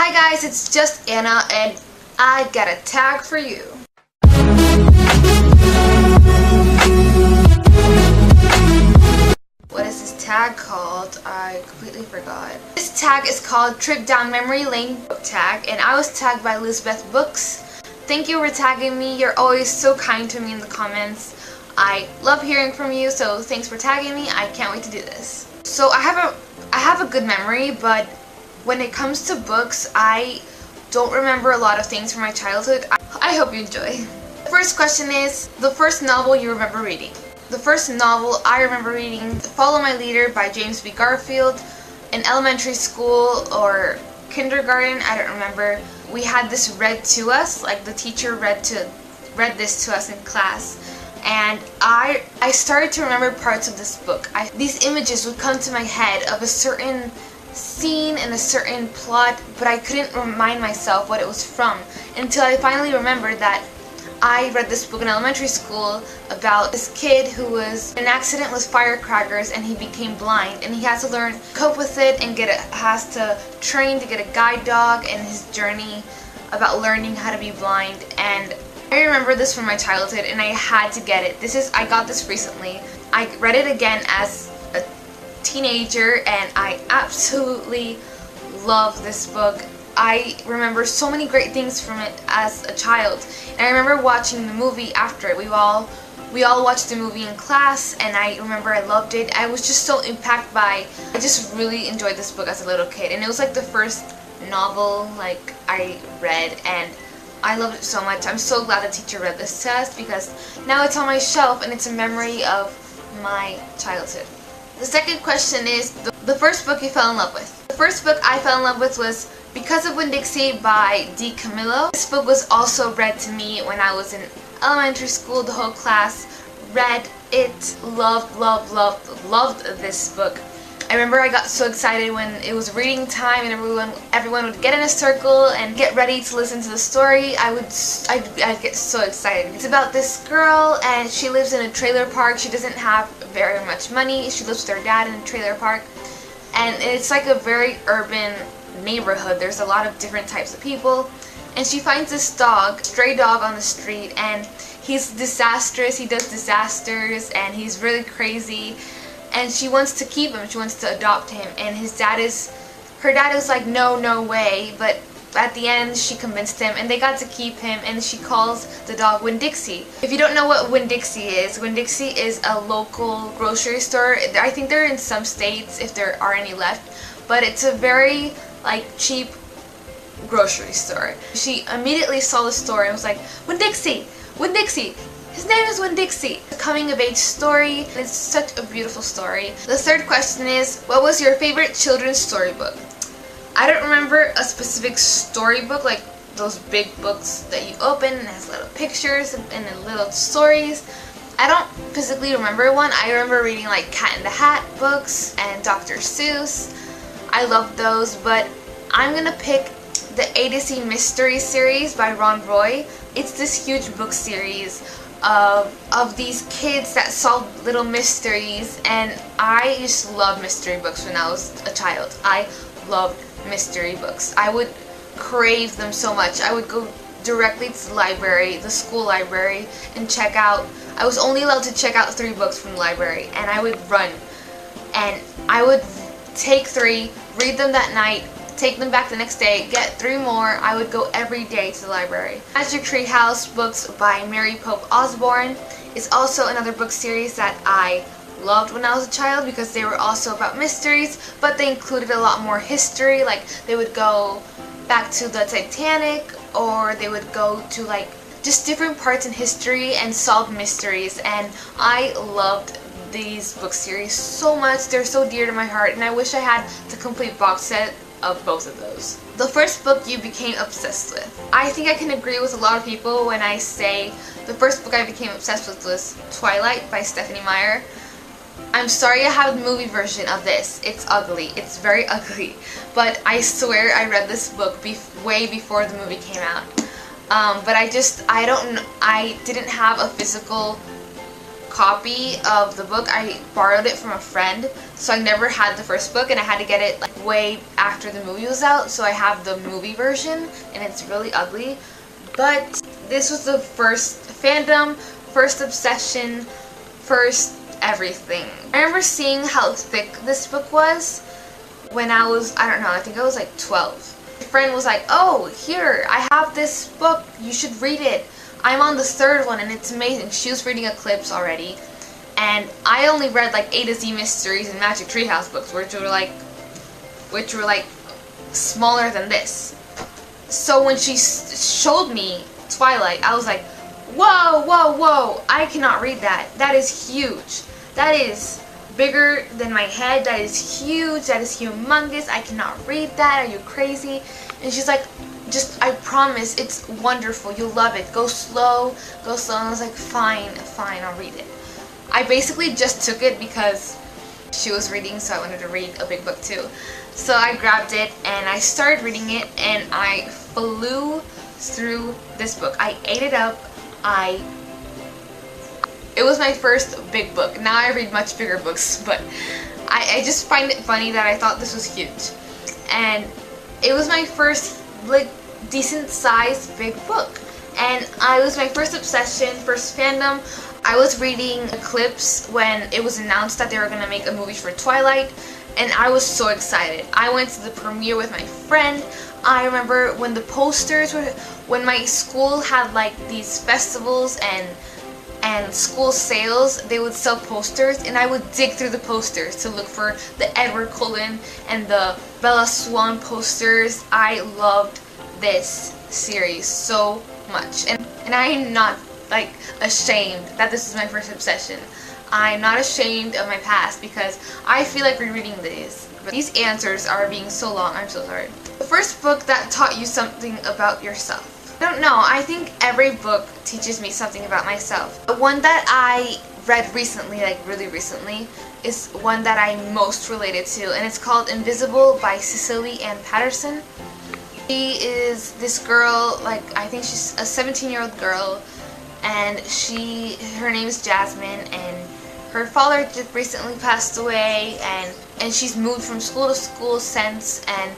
Hi guys, it's just Anna and I got a tag for you. What is this tag called? I completely forgot. This tag is called Trip Down Memory Lane book tag, and I was tagged by Elizabeth Books. Thank you for tagging me. You're always so kind to me in the comments. I love hearing from you, so thanks for tagging me. I can't wait to do this. So I have a good memory, but when it comes to books, I don't remember a lot of things from my childhood. I hope you enjoy. The first question is, the first novel you remember reading. The first novel I remember reading, Follow My Leader by James B. Garfield. In elementary school or kindergarten, I don't remember, we had this read to us, like the teacher read this to us in class. And I started to remember parts of this book. These images would come to my head of a certain scene and a certain plot, but I couldn't remind myself what it was from until I finally remembered that I read this book in elementary school about this kid who was in an accident with firecrackers and he became blind, and he has to learn to cope with it and has to train to get a guide dog, and his journey about learning how to be blind. And I remember this from my childhood and I had to get it. I got this recently. I read it again as a teenager and I absolutely love this book. I remember so many great things from it as a child, and I remember watching the movie after it. We all watched the movie in class, and I remember I loved it. I was just so impacted by. I just really enjoyed this book as a little kid, and it was like the first novel like I read, and I loved it so much. I'm so glad the teacher read this to us because now it's on my shelf and it's a memory of my childhood. The second question is the first book you fell in love with. The first book I fell in love with was Because of Winn-Dixie by Dee Camillo. This book was also read to me when I was in elementary school. The whole class read it. Loved this book. I remember I got so excited when it was reading time and everyone would get in a circle and get ready to listen to the story. I'd get so excited. It's about this girl and she lives in a trailer park. She doesn't have very much money. She lives with her dad in a trailer park, and it's like a very urban neighborhood. There's a lot of different types of people, and she finds this stray dog on the street, and he's disastrous. He does disasters and he's really crazy. And she wants to keep him, she wants to adopt him, and her dad is like, no way, but at the end she convinced him and they got to keep him, and she calls the dog Winn-Dixie. If you don't know what Winn-Dixie is a local grocery store. I think they're in some states if there are any left, but it's a very cheap grocery store. She immediately saw the store and was like, Winn-Dixie! His name is Winn-Dixie. A coming of age story. It's such a beautiful story. The third question is, what was your favorite children's storybook? I don't remember a specific storybook, like those big books that you open and has little pictures and little stories. I don't physically remember one. I remember reading like Cat in the Hat books and Dr. Seuss. I love those, but I'm gonna pick the A to Z Mystery series by Ron Roy. It's this huge book series of these kids that solve little mysteries, and I just love mystery books when I was a child. I loved mystery books. I would crave them so much. I would go directly to the library, the school library, and check out. I was only allowed to check out 3 books from the library, and I would run. And I would take 3, read them that night, take them back the next day, get 3 more. I would go every day to the library. Magic Tree House books by Mary Pope Osborne is also another book series that I loved when I was a child because they were also about mysteries, but they included a lot more history. Like they would go back to the Titanic, or they would go to just different parts in history and solve mysteries, and I loved these book series so much. They're so dear to my heart, and I wish I had the complete box set of both of those. The first book you became obsessed with. I think I can agree with a lot of people when I say the first book I became obsessed with was Twilight by Stephenie Meyer. I'm sorry I have the movie version of this. It's ugly. It's very ugly. But I swear I read this book way before the movie came out. But I didn't have a physical copy of the book. I borrowed it from a friend, so I never had the first book, and I had to get it like way after the movie was out, so I have the movie version, and it's really ugly. But this was the first fandom, first obsession, first everything. I remember seeing how thick this book was when I was, I don't know, I think I was like 12. My friend was like, oh, here, I have this book, you should read it. I'm on the third one and it's amazing. She was reading Eclipse already, and I only read like A to Z Mysteries and Magic Treehouse books, which were like smaller than this. So when she showed me Twilight, I was like, whoa, whoa, whoa, I cannot read that. That is huge. That is bigger than my head. That is huge. That is humongous. I cannot read that. Are you crazy? And she's like, just, I promise, it's wonderful. You'll love it. Go slow, go slow. And I was like, fine, fine, I'll read it. I basically just took it because she was reading, so I wanted to read a big book too. So I grabbed it and I started reading it, and I flew through this book. I ate it up. It was my first big book. Now I read much bigger books, but I just find it funny that I thought this was huge. And it was my first like decent sized big book. And it was my first obsession, first fandom. I was reading Eclipse when it was announced that they were going to make a movie for Twilight, and I was so excited. I went to the premiere with my friend. I remember when the posters were, when my school had like these festivals and school sales, they would sell posters, and I would dig through the posters to look for the Edward Cullen and the Bella Swan posters. I loved this series so much, and I am not like ashamed that this is my first obsession. I'm not ashamed of my past because I feel like rereading these. But these answers are being so long, I'm so sorry. The first book that taught you something about yourself. I don't know, I think every book teaches me something about myself. The one that I read recently, like really recently, is one that I most related to, and it's called Invisible by Cicely Ann Patterson. She is this girl, like I think she's a 17-year-old girl, and her name is Jasmine, and her father just recently passed away, and she's moved from school to school since, and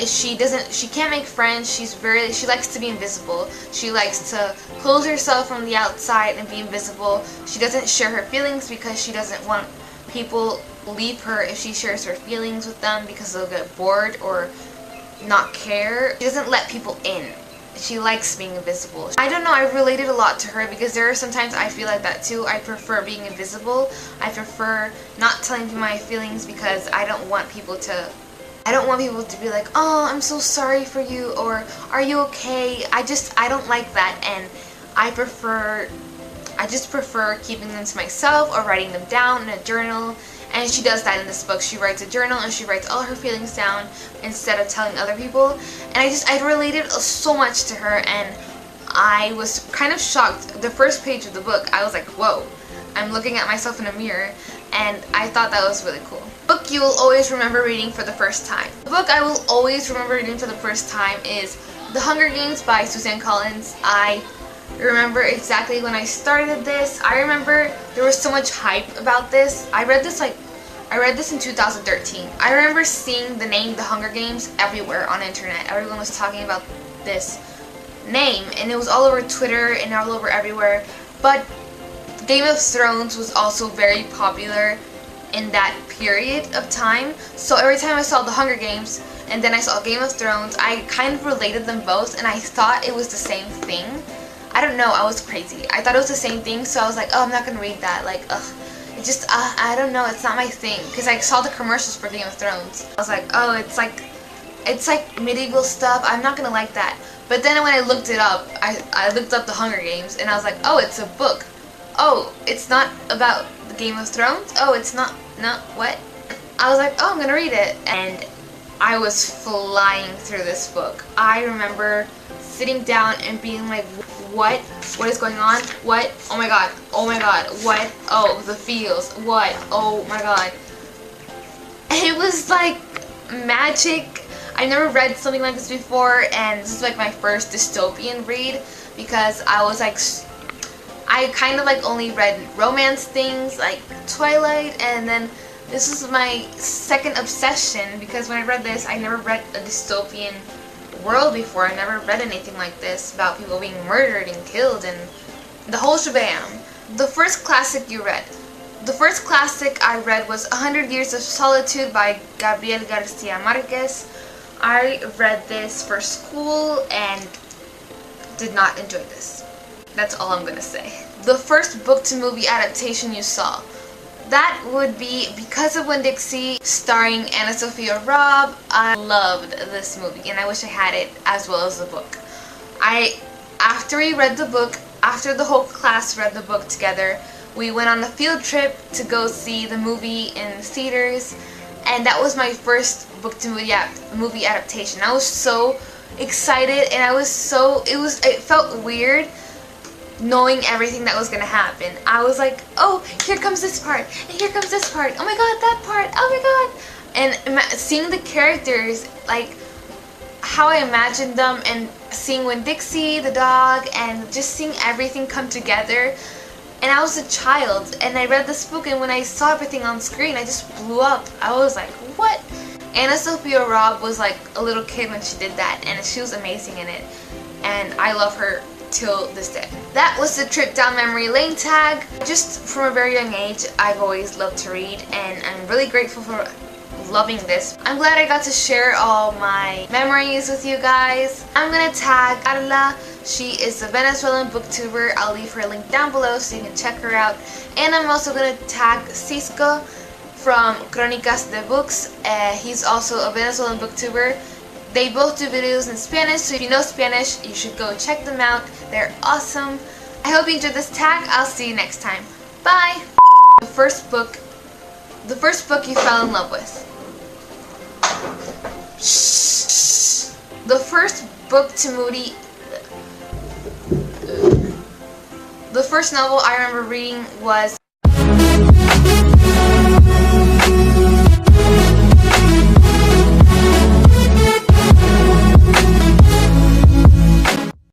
she can't make friends. She likes to be invisible. She likes to close herself from the outside and be invisible. She doesn't share her feelings because she doesn't want people leave her if she shares her feelings with them, because they'll get bored or not care. She doesn't let people in. She likes being invisible. I don't know, I related a lot to her because there are sometimes I feel like that too. I prefer being invisible. I prefer not telling people my feelings because I don't want people to be like, oh, I'm so sorry for you, or are you okay? I don't like that, and I just prefer keeping them to myself or writing them down in a journal. And she does that in this book. She writes a journal and she writes all her feelings down instead of telling other people. And I related so much to her, and I was kind of shocked. The first page of the book, I was like, whoa, I'm looking at myself in a mirror, and I thought that was really cool. The book you will always remember reading for the first time. The book I will always remember reading for the first time is The Hunger Games by Suzanne Collins. I remember exactly when I started this. I remember there was so much hype about this. I read this in 2013. I remember seeing the name The Hunger Games everywhere on the internet. Everyone was talking about this name, and it was all over Twitter and all over everywhere. But Game of Thrones was also very popular in that period of time. So every time I saw The Hunger Games and then I saw Game of Thrones, I kind of related them both, and I thought it was the same thing. I don't know, I was crazy. I thought it was the same thing, so I was like, oh, I'm not gonna read that. Like, ugh. It just, I don't know, it's not my thing. Because I saw the commercials for Game of Thrones. I was like, oh, it's like medieval stuff. I'm not gonna like that. But then when I looked it up, I looked up The Hunger Games, and I was like, oh, it's a book. Oh, it's not about the Game of Thrones? Oh, it's not, what? I was like, oh, I'm gonna read it. And I was flying through this book. I remember sitting down and being like, what is going on? What? Oh my god, what? Oh, the feels, what? Oh my god. It was like magic. I never read something like this before, and this is like my first dystopian read, because I I kind of like only read romance things like Twilight, and then this was my second obsession because when I read this, I never read a dystopian world before. I never read anything like this about people being murdered and killed and the whole shebang. The first classic you read. The first classic I read was 100 Years of Solitude by Gabriel Garcia Marquez. I read this for school and did not enjoy this. That's all I'm gonna say. The first book to movie adaptation you saw. That would be Because of Winn-Dixie, starring Anna Sophia Robb. I loved this movie and I wish I had it as well as the book. After we read the book, after the whole class read the book together, we went on a field trip to go see the movie in theaters, and that was my first book to movie adaptation. I was so excited and it felt weird knowing everything that was gonna happen. I was like, oh, here comes this part, and here comes this part, oh my god, that part, oh my god. And seeing the characters, like how I imagined them, and seeing Winn-Dixie, the dog, and just seeing everything come together. And I was a child, and I read this book, and when I saw everything on screen, I just blew up. I was like, what? Anna Sophia Robb was like a little kid when she did that, and she was amazing in it. And I love her till this day. That was the trip down memory lane tag. Just from a very young age, I've always loved to read, and I'm really grateful for loving this. I'm glad I got to share all my memories with you guys. I'm gonna tag Carla. She is a Venezuelan booktuber. I'll leave her link down below so you can check her out. And I'm also gonna tag Cisco from Crónicas de Books. He's also a Venezuelan booktuber. They both do videos in Spanish, so if you know Spanish, you should go check them out. They're awesome. I hope you enjoyed this tag. I'll see you next time. Bye! The first book you fell in love with. The first book to movie. The first novel I remember reading was